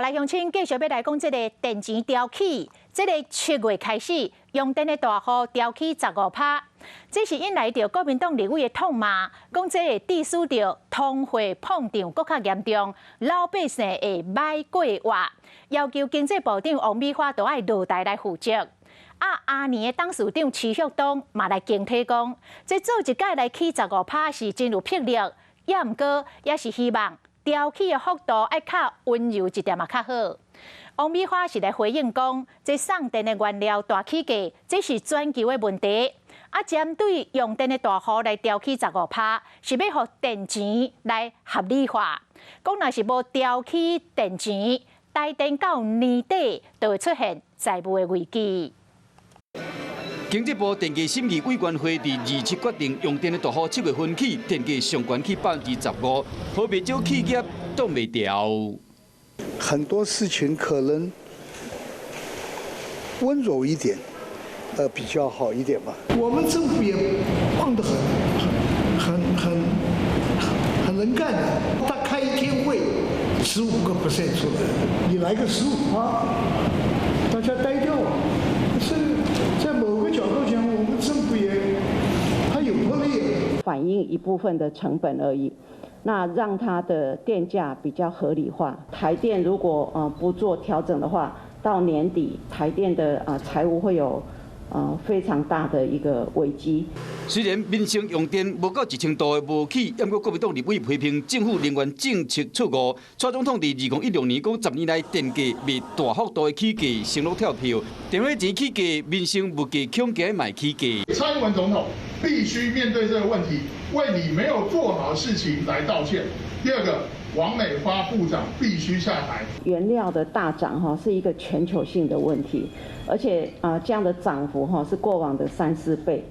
来乡亲继续要来讲这个电钱调起，这个7月开始用电的大户调起15%，这是引来着国民党立委的痛骂，讲这个致使着通货膨胀更较严重，老百姓会买过活，要求经济部长王美花都要落台来负责。阿年的董事长徐旭东嘛来警惕讲，这做一届来起15%是真有魄力，也毋过也是希望调起的幅度要较温柔一点嘛较好。王美花是来回应讲，这送电的原料大起价，这是全球的问题。针对用电的大户来调起15%，是要让电钱来合理化。讲若是无调起电钱，台电到年底就会出现财务的危机。经济部电价审议委员会伫27决定，用电的大户7月份起电价上悬起15%，好未少企业挡袂掉。很多事情可能温柔一点，比较好一点吧。我们政府也棒得很能干的，他开一天会15%出来，你来个15%，大家呆掉了。是在某个角度讲，我们政府也它有魄力，反映一部分的成本而已。那让它的电价比较合理化。台电如果不做调整的话，到年底台电的财务会有非常大的一个危机。虽然民生用电无到1000度的无起，不过国民党立委批评政府能源政策错误。蔡总统伫2016年讲10年来电价未大幅度的起价，升落跳票，电话钱起价，民生物价恐惊卖起价。蔡英文总统必须面对这个问题，为你没有做好的事情来道歉。第二个，王美花部长必须下台。原料的大涨是一个全球性的问题，而且这样的涨幅是过往的3、4倍。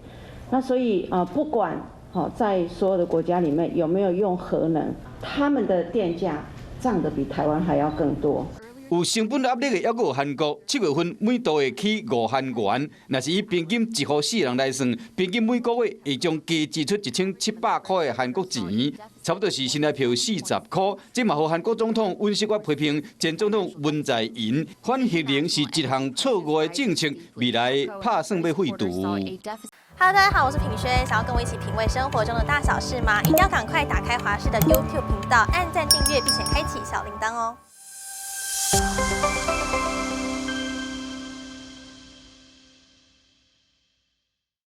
那所以不管在所有的国家里面有没有用核能，他们的电价涨得比台湾还要更多。有成本压力的，还有韩国7月份每度会起500元，若是以平均1户4人来算，平均每个月会将加支出1700块的韩国钱，差不多是新台票40块。这嘛，互韩国总统尹锡悦批评前总统文在寅反核能是一项错误的政策，未来拍算要废除。Hello， 大家好，我是品轩。想要跟我一起品味生活中的大小事吗？一定要赶快打开华视的 YouTube 频道，按赞订阅，并且开启小铃铛哦。